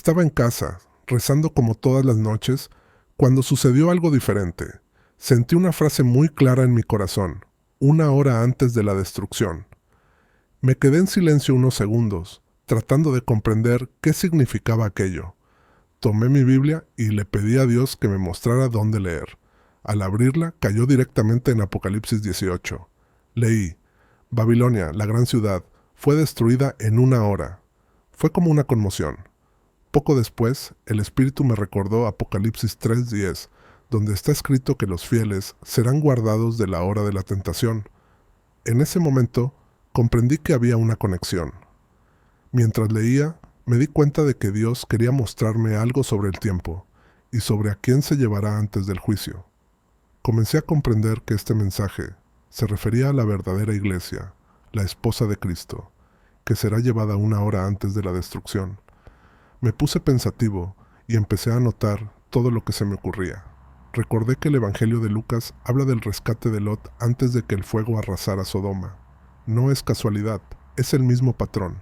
Estaba en casa, rezando como todas las noches, cuando sucedió algo diferente. Sentí una frase muy clara en mi corazón, 1 hora antes de la destrucción. Me quedé en silencio unos segundos, tratando de comprender qué significaba aquello. Tomé mi Biblia y le pedí a Dios que me mostrara dónde leer. Al abrirla, cayó directamente en Apocalipsis 18. Leí: Babilonia, la gran ciudad, fue destruida en 1 hora. Fue como una conmoción. Poco después, el Espíritu me recordó Apocalipsis 3:10, donde está escrito que los fieles serán guardados de la hora de la tentación. En ese momento, comprendí que había una conexión. Mientras leía, me di cuenta de que Dios quería mostrarme algo sobre el tiempo y sobre a quién se llevará antes del juicio. Comencé a comprender que este mensaje se refería a la verdadera iglesia, la esposa de Cristo, que será llevada 1 hora antes de la destrucción. Me puse pensativo y empecé a anotar todo lo que se me ocurría. Recordé que el Evangelio de Lucas habla del rescate de Lot antes de que el fuego arrasara Sodoma. No es casualidad, es el mismo patrón.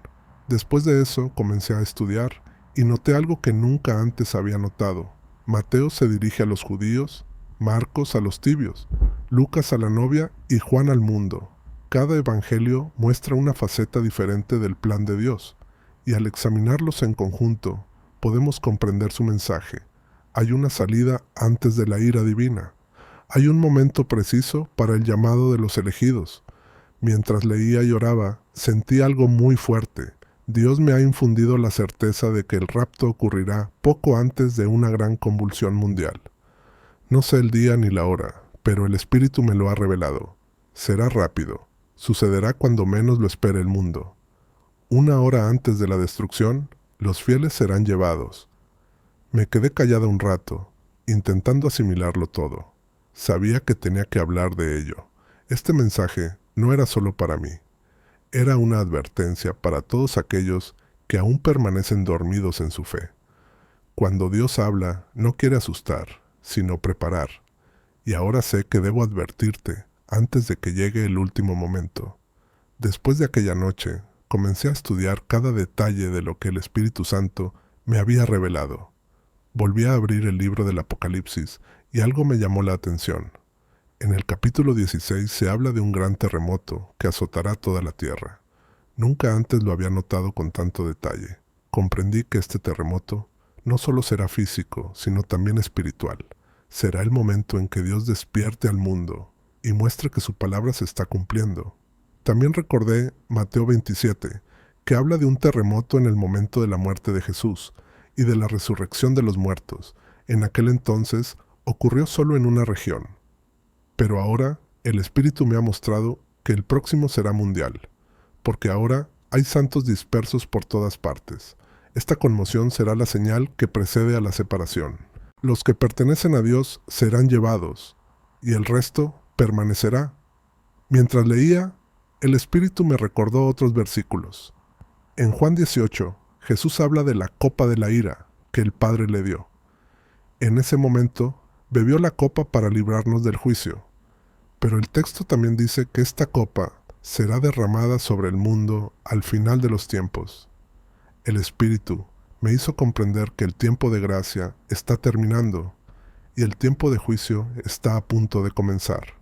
Después de eso comencé a estudiar y noté algo que nunca antes había notado. Mateo se dirige a los judíos, Marcos a los tibios, Lucas a la novia y Juan al mundo. Cada evangelio muestra una faceta diferente del plan de Dios, y al examinarlos en conjunto, podemos comprender su mensaje. Hay una salida antes de la ira divina. Hay un momento preciso para el llamado de los elegidos. Mientras leía y oraba, sentí algo muy fuerte. Dios me ha infundido la certeza de que el rapto ocurrirá poco antes de una gran convulsión mundial. No sé el día ni la hora, pero el Espíritu me lo ha revelado. Será rápido. Sucederá cuando menos lo espere el mundo. 1 hora antes de la destrucción, los fieles serán llevados. Me quedé callada un rato, intentando asimilarlo todo. Sabía que tenía que hablar de ello. Este mensaje no era solo para mí. Era una advertencia para todos aquellos que aún permanecen dormidos en su fe. Cuando Dios habla, no quiere asustar, sino preparar. Y ahora sé que debo advertirte antes de que llegue el último momento. Después de aquella noche, comencé a estudiar cada detalle de lo que el Espíritu Santo me había revelado. Volví a abrir el libro del Apocalipsis y algo me llamó la atención. En el capítulo 16 se habla de un gran terremoto que azotará toda la tierra. Nunca antes lo había notado con tanto detalle. Comprendí que este terremoto no solo será físico, sino también espiritual. Será el momento en que Dios despierte al mundo y muestre que su palabra se está cumpliendo. También recordé Mateo 27, que habla de un terremoto en el momento de la muerte de Jesús y de la resurrección de los muertos. En aquel entonces ocurrió solo en una región. Pero ahora el Espíritu me ha mostrado que el próximo será mundial, porque ahora hay santos dispersos por todas partes. Esta conmoción será la señal que precede a la separación. Los que pertenecen a Dios serán llevados, y el resto permanecerá. Mientras leía, el Espíritu me recordó otros versículos. En Juan 18, Jesús habla de la copa de la ira que el Padre le dio. En ese momento, bebió la copa para librarnos del juicio. Pero el texto también dice que esta copa será derramada sobre el mundo al final de los tiempos. El Espíritu me hizo comprender que el tiempo de gracia está terminando y el tiempo de juicio está a punto de comenzar.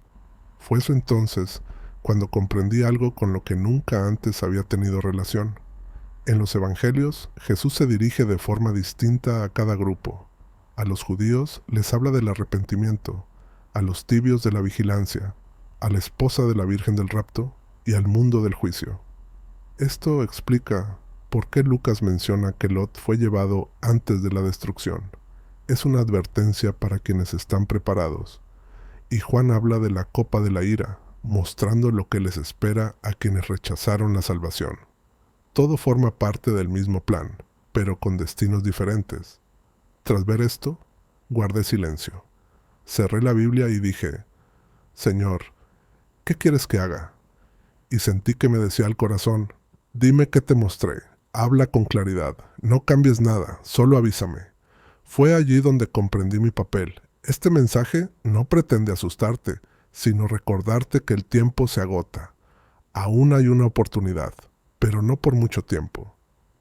Fue eso entonces cuando comprendí algo con lo que nunca antes había tenido relación. En los evangelios, Jesús se dirige de forma distinta a cada grupo. A los judíos les habla del arrepentimiento, a los tibios de la vigilancia, a la esposa de la Virgen del rapto y al mundo del juicio. Esto explica por qué Lucas menciona que Lot fue llevado antes de la destrucción. Es una advertencia para quienes están preparados. Y Juan habla de la copa de la ira, mostrando lo que les espera a quienes rechazaron la salvación. Todo forma parte del mismo plan, pero con destinos diferentes. Tras ver esto, guardé silencio. Cerré la Biblia y dije: Señor, ¿qué quieres que haga? Y sentí que me decía al corazón: dime qué te mostré, habla con claridad, no cambies nada, solo avísame. Fue allí donde comprendí mi papel. Este mensaje no pretende asustarte, sino recordarte que el tiempo se agota. Aún hay una oportunidad, pero no por mucho tiempo.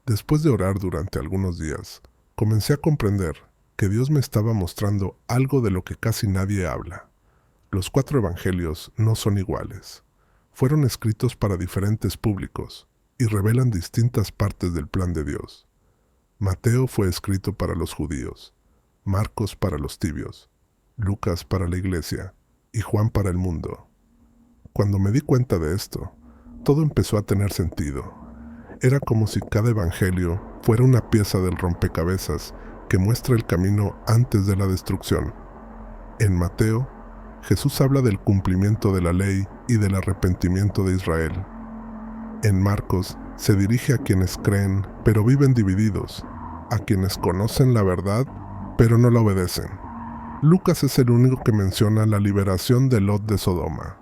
Después de orar durante algunos días, Comencé a comprender que Dios me estaba mostrando algo de lo que casi nadie habla. Los 4 evangelios no son iguales. Fueron escritos para diferentes públicos y revelan distintas partes del plan de Dios. Mateo fue escrito para los judíos, Marcos para los tibios, Lucas para la iglesia y Juan para el mundo. Cuando me di cuenta de esto, todo empezó a tener sentido. Era como si cada evangelio fuera una pieza del rompecabezas que muestra el camino antes de la destrucción. En Mateo, Jesús habla del cumplimiento de la ley y del arrepentimiento de Israel. En Marcos, se dirige a quienes creen, pero viven divididos, a quienes conocen la verdad, pero no la obedecen. Lucas es el único que menciona la liberación de Lot de Sodoma.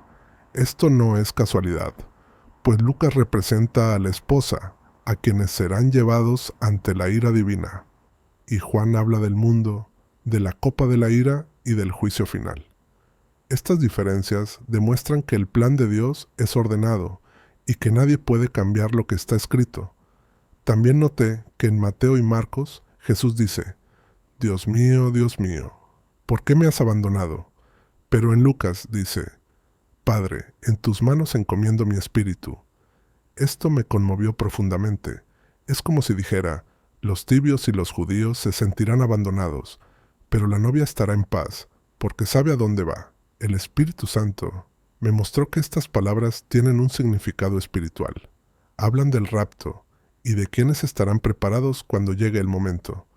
Esto no es casualidad, pues Lucas representa a la esposa, a quienes serán llevados ante la ira divina. Y Juan habla del mundo, de la copa de la ira y del juicio final. Estas diferencias demuestran que el plan de Dios es ordenado y que nadie puede cambiar lo que está escrito. También noté que en Mateo y Marcos Jesús dice, Dios mío, ¿por qué me has abandonado? Pero en Lucas dice, Padre, en tus manos encomiendo mi espíritu. Esto me conmovió profundamente. Es como si dijera, los tibios y los judíos se sentirán abandonados, pero la novia estará en paz, porque sabe a dónde va. El Espíritu Santo me mostró que estas palabras tienen un significado espiritual. Hablan del rapto y de quienes estarán preparados cuando llegue el momento.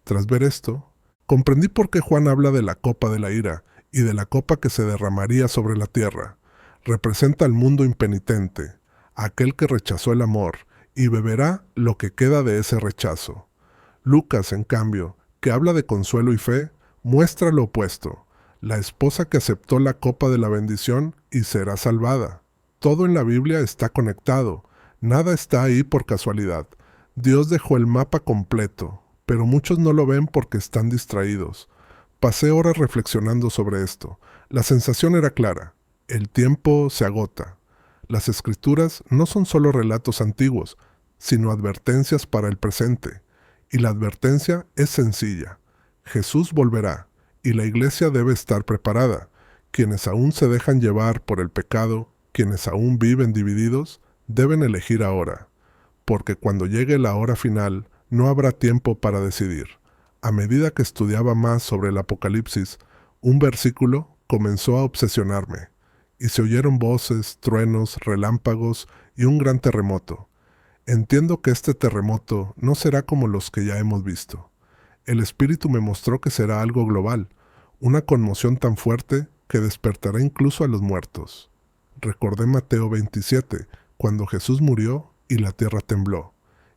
Tras ver esto, comprendí por qué Juan habla de la copa de la ira y de la copa que se derramaría sobre la tierra. Representa al mundo impenitente, aquel que rechazó el amor, y beberá lo que queda de ese rechazo. Lucas, en cambio, que habla de consuelo y fe, muestra lo opuesto, la esposa que aceptó la copa de la bendición y será salvada. Todo en la Biblia está conectado, nada está ahí por casualidad. Dios dejó el mapa completo, pero muchos no lo ven porque están distraídos. Pasé horas reflexionando sobre esto. La sensación era clara, el tiempo se agota. Las escrituras no son solo relatos antiguos, sino advertencias para el presente. Y la advertencia es sencilla. Jesús volverá, y la iglesia debe estar preparada. Quienes aún se dejan llevar por el pecado, quienes aún viven divididos, deben elegir ahora, porque cuando llegue la hora final, no habrá tiempo para decidir. A medida que estudiaba más sobre el Apocalipsis, un versículo comenzó a obsesionarme, y se oyeron voces, truenos, relámpagos y un gran terremoto. Entiendo que este terremoto no será como los que ya hemos visto. El Espíritu me mostró que será algo global, una conmoción tan fuerte que despertará incluso a los muertos. Recordé Mateo 27, cuando Jesús murió y la tierra tembló,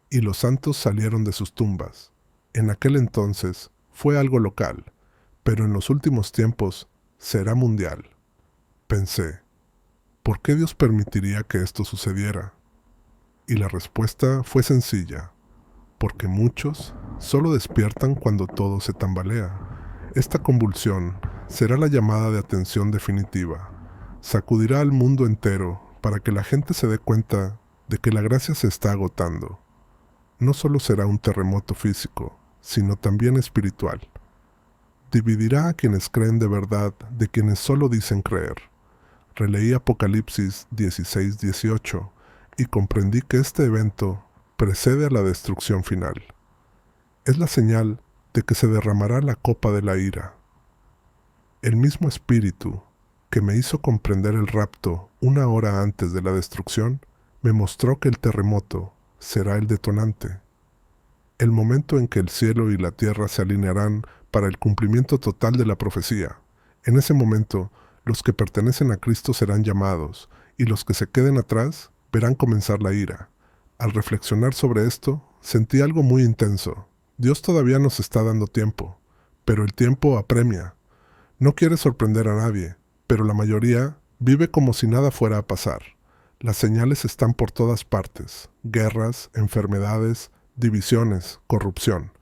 y los santos salieron de sus tumbas. En aquel entonces fue algo local, pero en los últimos tiempos será mundial. Pensé, ¿por qué Dios permitiría que esto sucediera? Y la respuesta fue sencilla, porque muchos solo despiertan cuando todo se tambalea. Esta convulsión será la llamada de atención definitiva. Sacudirá al mundo entero para que la gente se dé cuenta de que la gracia se está agotando. No solo será un terremoto físico, sino también espiritual. Dividirá a quienes creen de verdad de quienes solo dicen creer. Releí Apocalipsis 16-18 y comprendí que este evento precede a la destrucción final. Es la señal de que se derramará la copa de la ira. El mismo espíritu que me hizo comprender el rapto una hora antes de la destrucción, me mostró que el terremoto será el detonante. El momento en que el cielo y la tierra se alinearán para el cumplimiento total de la profecía. En ese momento, los que pertenecen a Cristo serán llamados, y los que se queden atrás verán comenzar la ira. Al reflexionar sobre esto, sentí algo muy intenso. Dios todavía nos está dando tiempo, pero el tiempo apremia. No quiere sorprender a nadie, pero la mayoría vive como si nada fuera a pasar. Las señales están por todas partes: guerras, enfermedades, divisiones, corrupción.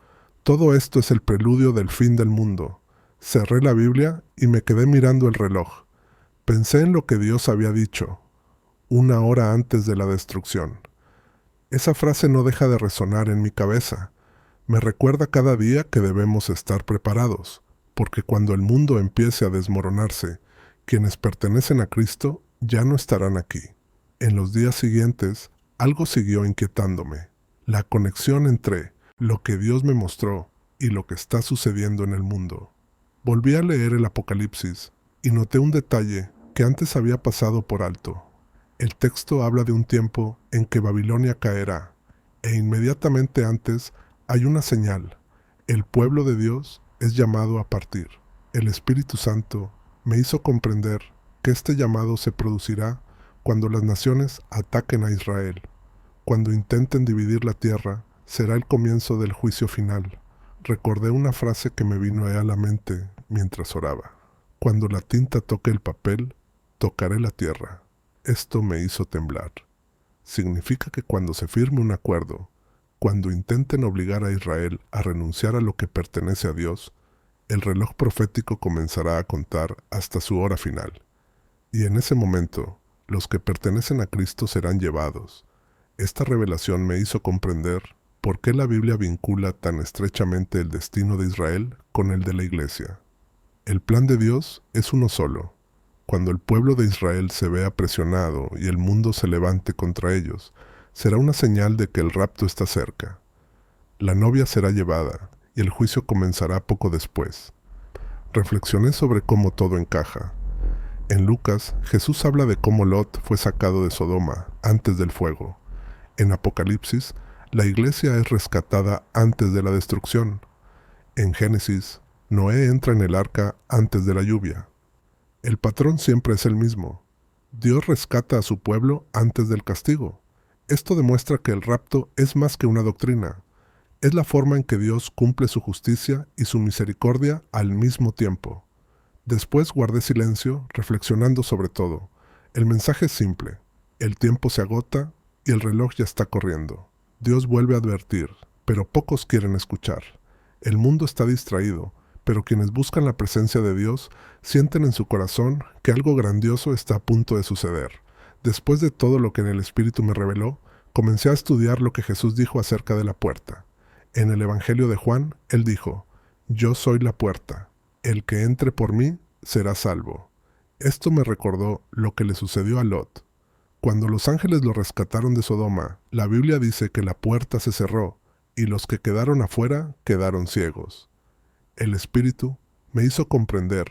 Todo esto es el preludio del fin del mundo. Cerré la Biblia y me quedé mirando el reloj. Pensé en lo que Dios había dicho, una hora antes de la destrucción. Esa frase no deja de resonar en mi cabeza. Me recuerda cada día que debemos estar preparados, porque cuando el mundo empiece a desmoronarse, quienes pertenecen a Cristo ya no estarán aquí. En los días siguientes, algo siguió inquietándome: la conexión entre lo que Dios me mostró y lo que está sucediendo en el mundo. Volví a leer el Apocalipsis y noté un detalle que antes había pasado por alto. El texto habla de un tiempo en que Babilonia caerá, e inmediatamente antes hay una señal: el pueblo de Dios es llamado a partir. El Espíritu Santo me hizo comprender que este llamado se producirá cuando las naciones ataquen a Israel. Cuando intenten dividir la tierra, será el comienzo del juicio final. Recordé una frase que me vino a la mente mientras oraba: cuando la tinta toque el papel, tocaré la tierra. Esto me hizo temblar. Significa que cuando se firme un acuerdo, cuando intenten obligar a Israel a renunciar a lo que pertenece a Dios, el reloj profético comenzará a contar hasta su hora final. Y en ese momento, los que pertenecen a Cristo serán llevados. Esta revelación me hizo comprender por qué la Biblia vincula tan estrechamente el destino de Israel con el de la Iglesia. El plan de Dios es uno solo. Cuando el pueblo de Israel se vea presionado y el mundo se levante contra ellos, será una señal de que el rapto está cerca. La novia será llevada y el juicio comenzará poco después. Reflexioné sobre cómo todo encaja. En Lucas, Jesús habla de cómo Lot fue sacado de Sodoma antes del fuego. En Apocalipsis, la iglesia es rescatada antes de la destrucción. En Génesis, Noé entra en el arca antes de la lluvia. El patrón siempre es el mismo. Dios rescata a su pueblo antes del castigo. Esto demuestra que el rapto es más que una doctrina. Es la forma en que Dios cumple su justicia y su misericordia al mismo tiempo. Después guardé silencio, reflexionando sobre todo. El mensaje es simple: el tiempo se agota y el reloj ya está corriendo. Dios vuelve a advertir, pero pocos quieren escuchar. El mundo está distraído, pero quienes buscan la presencia de Dios sienten en su corazón que algo grandioso está a punto de suceder. Después de todo lo que en el Espíritu me reveló, comencé a estudiar lo que Jesús dijo acerca de la puerta. En el Evangelio de Juan, él dijo: «Yo soy la puerta. El que entre por mí será salvo». Esto me recordó lo que le sucedió a Lot. Cuando los ángeles lo rescataron de Sodoma, la Biblia dice que la puerta se cerró y los que quedaron afuera quedaron ciegos. El Espíritu me hizo comprender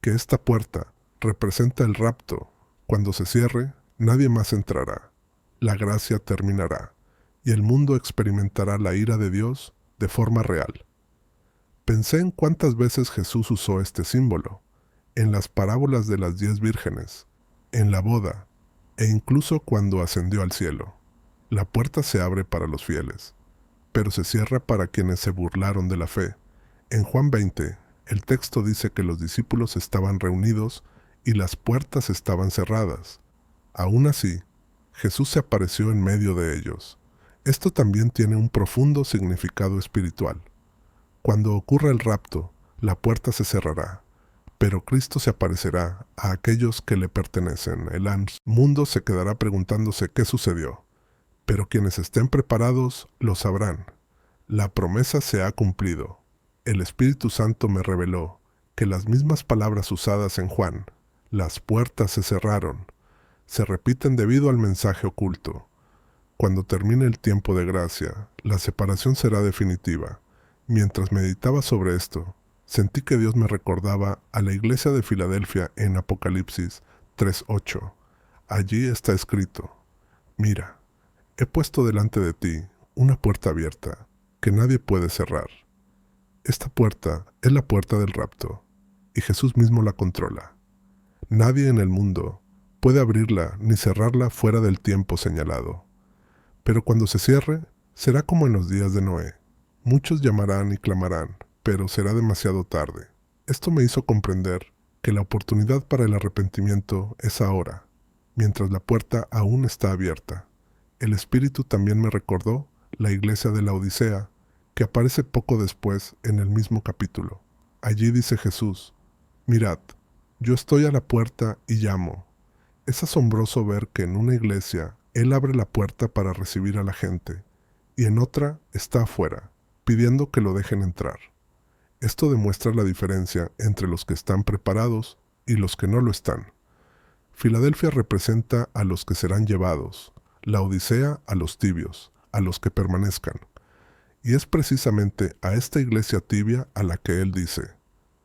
que esta puerta representa el rapto. Cuando se cierre, nadie más entrará. La gracia terminará y el mundo experimentará la ira de Dios de forma real. Pensé en cuántas veces Jesús usó este símbolo: en las parábolas de las 10 vírgenes, en la boda, e incluso cuando ascendió al cielo. La puerta se abre para los fieles, pero se cierra para quienes se burlaron de la fe. En Juan 20, el texto dice que los discípulos estaban reunidos y las puertas estaban cerradas. Aún así, Jesús se apareció en medio de ellos. Esto también tiene un profundo significado espiritual. Cuando ocurra el rapto, la puerta se cerrará, pero Cristo se aparecerá a aquellos que le pertenecen. El mundo se quedará preguntándose qué sucedió, pero quienes estén preparados lo sabrán. La promesa se ha cumplido. El Espíritu Santo me reveló que las mismas palabras usadas en Juan, las puertas se cerraron, se repiten debido al mensaje oculto. Cuando termine el tiempo de gracia, la separación será definitiva. Mientras meditaba sobre esto, sentí que Dios me recordaba a la iglesia de Filadelfia en Apocalipsis 3:8. Allí está escrito: «Mira, he puesto delante de ti una puerta abierta que nadie puede cerrar». Esta puerta es la puerta del rapto, y Jesús mismo la controla. Nadie en el mundo puede abrirla ni cerrarla fuera del tiempo señalado. Pero cuando se cierre, será como en los días de Noé. Muchos llamarán y clamarán, pero será demasiado tarde. Esto me hizo comprender que la oportunidad para el arrepentimiento es ahora, mientras la puerta aún está abierta. El Espíritu también me recordó la iglesia de la Odisea, que aparece poco después en el mismo capítulo. Allí dice Jesús: «Mirad, yo estoy a la puerta y llamo». Es asombroso ver que en una iglesia Él abre la puerta para recibir a la gente, y en otra está afuera, pidiendo que lo dejen entrar. Esto demuestra la diferencia entre los que están preparados y los que no lo están. Filadelfia representa a los que serán llevados, la Odisea a los tibios, a los que permanezcan. Y es precisamente a esta iglesia tibia a la que él dice: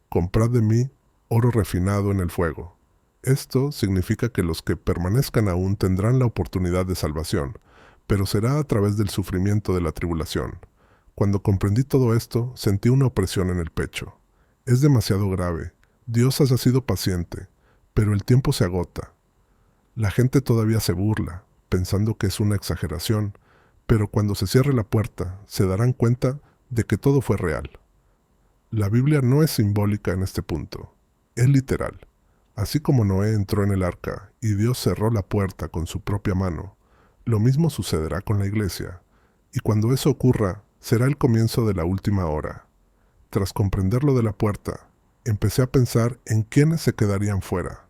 comprad de mí oro refinado en el fuego. Esto significa que los que permanezcan aún tendrán la oportunidad de salvación, pero será a través del sufrimiento de la tribulación. Cuando comprendí todo esto, sentí una opresión en el pecho. Es demasiado grave. Dios ha sido paciente, pero el tiempo se agota. La gente todavía se burla, pensando que es una exageración, pero cuando se cierre la puerta, se darán cuenta de que todo fue real. La Biblia no es simbólica en este punto, es literal. Así como Noé entró en el arca y Dios cerró la puerta con su propia mano, lo mismo sucederá con la iglesia, y cuando eso ocurra, será el comienzo de la última hora. Tras comprender lo de la puerta, empecé a pensar en quiénes se quedarían fuera.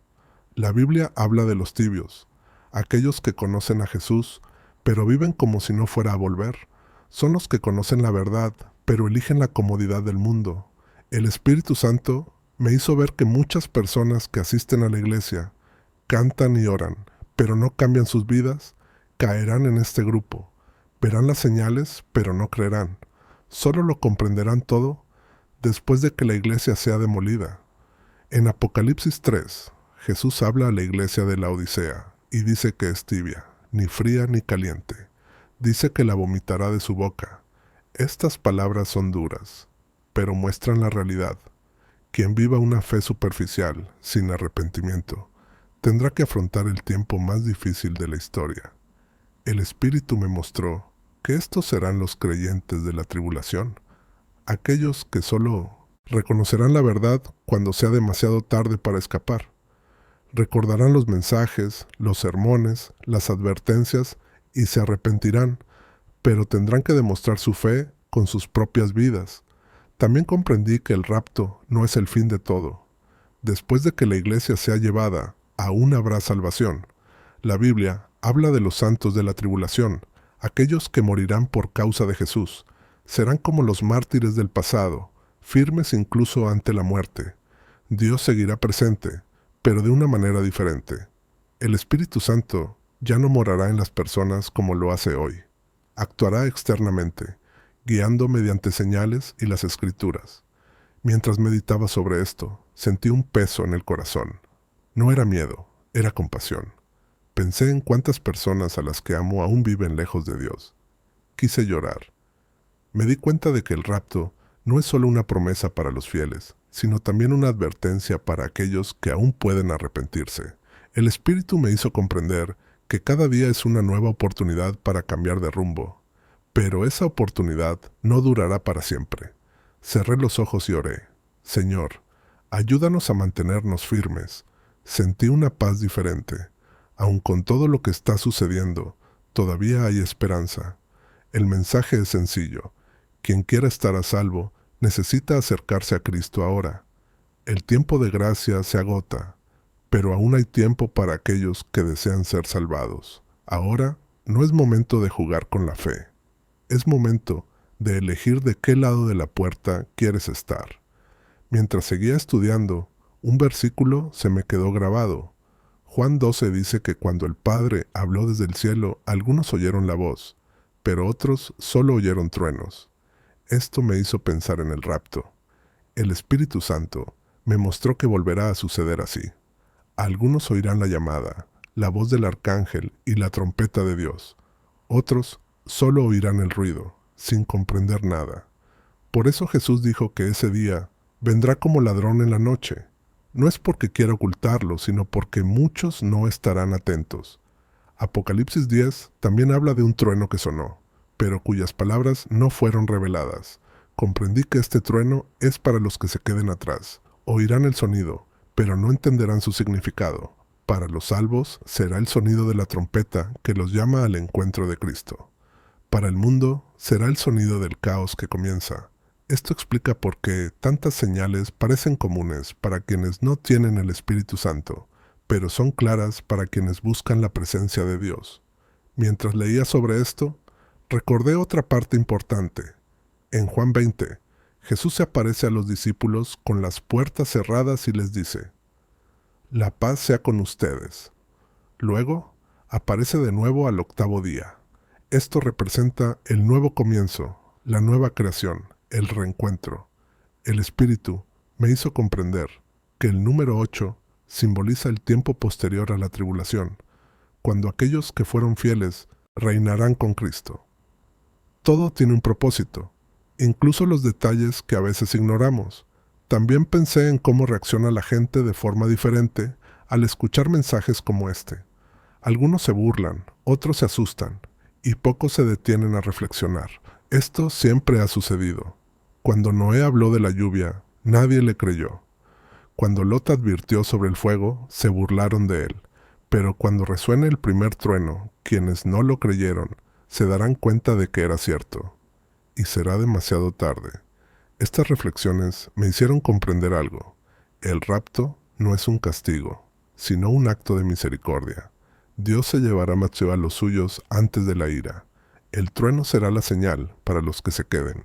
La Biblia habla de los tibios, aquellos que conocen a Jesús, pero viven como si no fuera a volver. Son los que conocen la verdad, pero eligen la comodidad del mundo. El Espíritu Santo me hizo ver que muchas personas que asisten a la iglesia, cantan y oran, pero no cambian sus vidas, caerán en este grupo. Verán las señales, pero no creerán. Solo lo comprenderán todo después de que la iglesia sea demolida. En Apocalipsis 3, Jesús habla a la iglesia de la Odisea y dice que es tibia, ni fría ni caliente. Dice que la vomitará de su boca. Estas palabras son duras, pero muestran la realidad. Quien viva una fe superficial, sin arrepentimiento, tendrá que afrontar el tiempo más difícil de la historia. El Espíritu me mostró que estos serán los creyentes de la tribulación, aquellos que solo reconocerán la verdad cuando sea demasiado tarde para escapar. Recordarán los mensajes, los sermones, las advertencias y se arrepentirán, pero tendrán que demostrar su fe con sus propias vidas. También comprendí que el rapto no es el fin de todo. Después de que la iglesia sea llevada, aún habrá salvación. La Biblia habla de los santos de la tribulación, aquellos que morirán por causa de Jesús. Serán como los mártires del pasado, firmes incluso ante la muerte. Dios seguirá presente, pero de una manera diferente. El Espíritu Santo ya no morará en las personas como lo hace hoy. Actuará externamente, guiando mediante señales y las Escrituras. Mientras meditaba sobre esto, sentí un peso en el corazón. No era miedo, era compasión. Pensé en cuántas personas a las que amo aún viven lejos de Dios. Quise llorar. Me di cuenta de que el rapto no es solo una promesa para los fieles, sino también una advertencia para aquellos que aún pueden arrepentirse. El Espíritu me hizo comprender que cada día es una nueva oportunidad para cambiar de rumbo, pero esa oportunidad no durará para siempre. Cerré los ojos y oré: Señor, ayúdanos a mantenernos firmes. Sentí una paz diferente. Aun con todo lo que está sucediendo, todavía hay esperanza. El mensaje es sencillo. Quien quiera estar a salvo, necesita acercarse a Cristo ahora. El tiempo de gracia se agota, pero aún hay tiempo para aquellos que desean ser salvados. Ahora no es momento de jugar con la fe. Es momento de elegir de qué lado de la puerta quieres estar. Mientras seguía estudiando, un versículo se me quedó grabado. Juan 12 dice que cuando el Padre habló desde el cielo, algunos oyeron la voz, pero otros solo oyeron truenos. Esto me hizo pensar en el rapto. El Espíritu Santo me mostró que volverá a suceder así. Algunos oirán la llamada, la voz del arcángel y la trompeta de Dios. Otros solo oirán el ruido, sin comprender nada. Por eso Jesús dijo que ese día vendrá como ladrón en la noche. No es porque quiera ocultarlo, sino porque muchos no estarán atentos. Apocalipsis 10 también habla de un trueno que sonó, pero cuyas palabras no fueron reveladas. Comprendí que este trueno es para los que se queden atrás. Oirán el sonido, pero no entenderán su significado. Para los salvos será el sonido de la trompeta que los llama al encuentro de Cristo. Para el mundo será el sonido del caos que comienza. Esto explica por qué tantas señales parecen comunes para quienes no tienen el Espíritu Santo, pero son claras para quienes buscan la presencia de Dios. Mientras leía sobre esto, recordé otra parte importante. En Juan 20, Jesús se aparece a los discípulos con las puertas cerradas y les dice: «La paz sea con ustedes». Luego, aparece de nuevo al octavo día. Esto representa el nuevo comienzo, la nueva creación, el reencuentro. El Espíritu me hizo comprender que el número 8 simboliza el tiempo posterior a la tribulación, cuando aquellos que fueron fieles reinarán con Cristo. Todo tiene un propósito, incluso los detalles que a veces ignoramos. También pensé en cómo reacciona la gente de forma diferente al escuchar mensajes como este. Algunos se burlan, otros se asustan, y pocos se detienen a reflexionar. Esto siempre ha sucedido. Cuando Noé habló de la lluvia, nadie le creyó. Cuando Lot advirtió sobre el fuego, se burlaron de él. Pero cuando resuene el primer trueno, quienes no lo creyeron, se darán cuenta de que era cierto. Y será demasiado tarde. Estas reflexiones me hicieron comprender algo. El rapto no es un castigo, sino un acto de misericordia. Dios se llevará a los suyos antes de la ira. El trueno será la señal para los que se queden,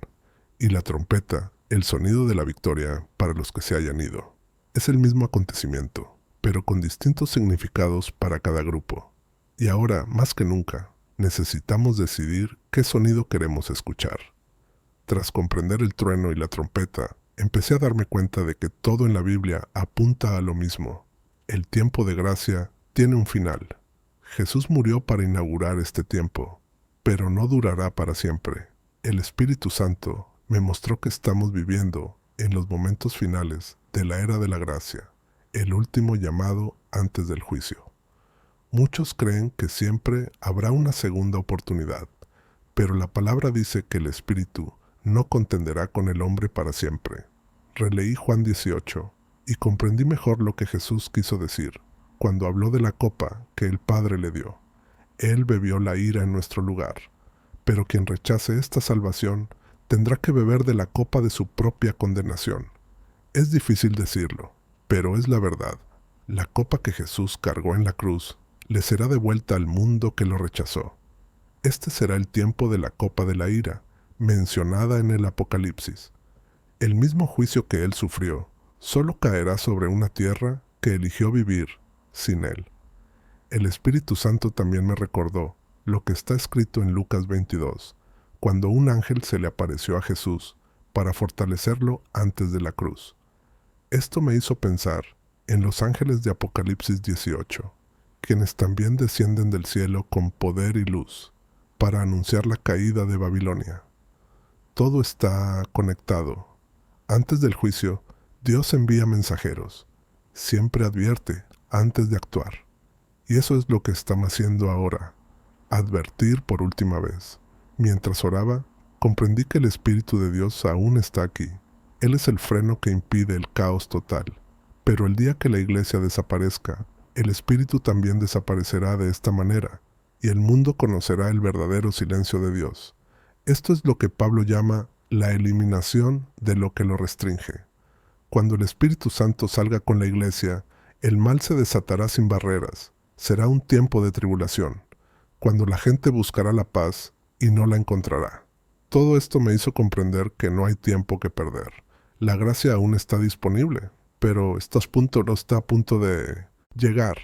y la trompeta, el sonido de la victoria para los que se hayan ido. Es el mismo acontecimiento, pero con distintos significados para cada grupo. Y ahora, más que nunca, necesitamos decidir qué sonido queremos escuchar. Tras comprender el trueno y la trompeta, empecé a darme cuenta de que todo en la Biblia apunta a lo mismo. El tiempo de gracia tiene un final. Jesús murió para inaugurar este tiempo, pero no durará para siempre. El Espíritu Santo me mostró que estamos viviendo en los momentos finales de la era de la gracia, el último llamado antes del juicio. Muchos creen que siempre habrá una segunda oportunidad, pero la palabra dice que el Espíritu no contenderá con el hombre para siempre. Releí Juan 18 y comprendí mejor lo que Jesús quiso decir cuando habló de la copa que el Padre le dio. Él bebió la ira en nuestro lugar, pero quien rechace esta salvación tendrá que beber de la copa de su propia condenación. Es difícil decirlo, pero es la verdad. La copa que Jesús cargó en la cruz le será devuelta al mundo que lo rechazó. Este será el tiempo de la copa de la ira, mencionada en el Apocalipsis. El mismo juicio que él sufrió solo caerá sobre una tierra que eligió vivir sin él. El Espíritu Santo también me recordó lo que está escrito en Lucas 22, cuando un ángel se le apareció a Jesús para fortalecerlo antes de la cruz. Esto me hizo pensar en los ángeles de Apocalipsis 18, quienes también descienden del cielo con poder y luz, para anunciar la caída de Babilonia. Todo está conectado. Antes del juicio, Dios envía mensajeros. Siempre advierte antes de actuar. Y eso es lo que estamos haciendo ahora. Advertir por última vez. Mientras oraba, comprendí que el Espíritu de Dios aún está aquí. Él es el freno que impide el caos total. Pero el día que la iglesia desaparezca, el Espíritu también desaparecerá de esta manera, y el mundo conocerá el verdadero silencio de Dios. Esto es lo que Pablo llama la eliminación de lo que lo restringe. Cuando el Espíritu Santo salga con la iglesia, el mal se desatará sin barreras. Será un tiempo de tribulación, cuando la gente buscará la paz y no la encontrará. Todo esto me hizo comprender que no hay tiempo que perder. La gracia aún está disponible, pero no está a punto de llegar.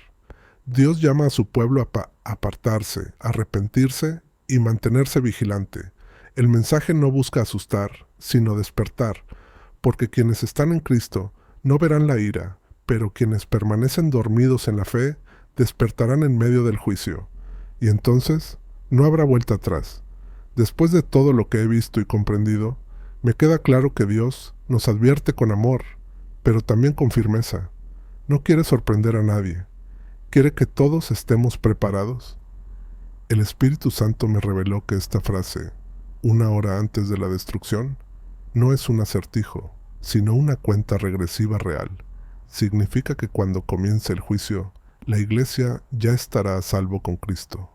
Dios llama a su pueblo a apartarse, arrepentirse y mantenerse vigilante. El mensaje no busca asustar, sino despertar, porque quienes están en Cristo no verán la ira, pero quienes permanecen dormidos en la fe despertarán en medio del juicio, y entonces no habrá vuelta atrás. Después de todo lo que he visto y comprendido, me queda claro que Dios nos advierte con amor, pero también con firmeza. No quiere sorprender a nadie. Quiere que todos estemos preparados. El Espíritu Santo me reveló que esta frase, una hora antes de la destrucción, no es un acertijo, sino una cuenta regresiva real. Significa que cuando comience el juicio, la iglesia ya estará a salvo con Cristo.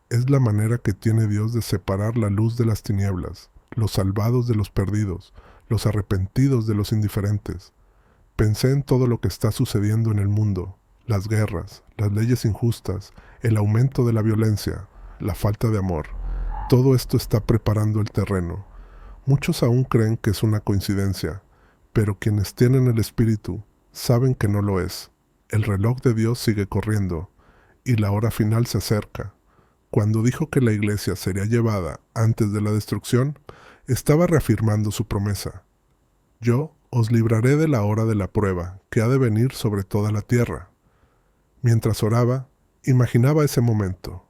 Es la manera que tiene Dios de separar la luz de las tinieblas, los salvados de los perdidos, los arrepentidos de los indiferentes. Pensé en todo lo que está sucediendo en el mundo, las guerras, las leyes injustas, el aumento de la violencia, la falta de amor. Todo esto está preparando el terreno. Muchos aún creen que es una coincidencia, pero quienes tienen el Espíritu saben que no lo es. El reloj de Dios sigue corriendo y la hora final se acerca. Cuando dijo que la iglesia sería llevada antes de la destrucción, estaba reafirmando su promesa. Yo os libraré de la hora de la prueba que ha de venir sobre toda la tierra. Mientras oraba, imaginaba ese momento,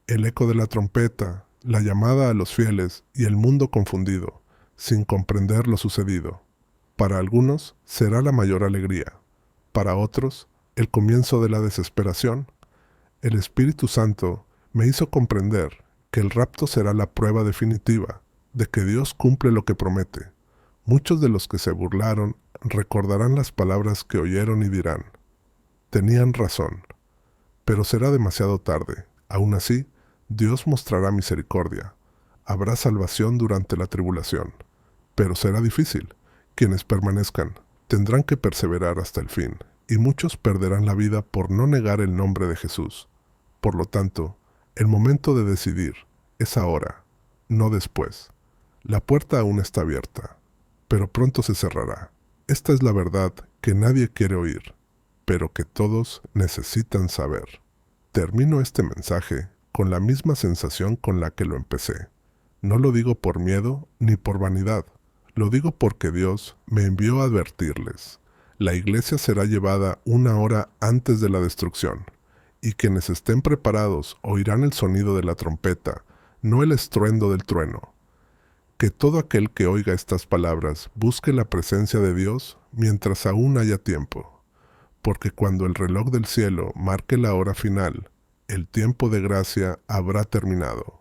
el eco de la trompeta, la llamada a los fieles y el mundo confundido, sin comprender lo sucedido. Para algunos será la mayor alegría, para otros el comienzo de la desesperación. El Espíritu Santo me hizo comprender que el rapto será la prueba definitiva de que Dios cumple lo que promete. Muchos de los que se burlaron recordarán las palabras que oyeron y dirán, tenían razón, pero será demasiado tarde. Aún así, Dios mostrará misericordia. Habrá salvación durante la tribulación, pero será difícil. Quienes permanezcan tendrán que perseverar hasta el fin, y muchos perderán la vida por no negar el nombre de Jesús. Por lo tanto, el momento de decidir es ahora, no después. La puerta aún está abierta, pero pronto se cerrará. Esta es la verdad que nadie quiere oír, pero que todos necesitan saber. Termino este mensaje con la misma sensación con la que lo empecé. No lo digo por miedo ni por vanidad. Lo digo porque Dios me envió a advertirles. La iglesia será llevada una hora antes de la destrucción, y quienes estén preparados oirán el sonido de la trompeta, no el estruendo del trueno. Que todo aquel que oiga estas palabras busque la presencia de Dios mientras aún haya tiempo, porque cuando el reloj del cielo marque la hora final, el tiempo de gracia habrá terminado.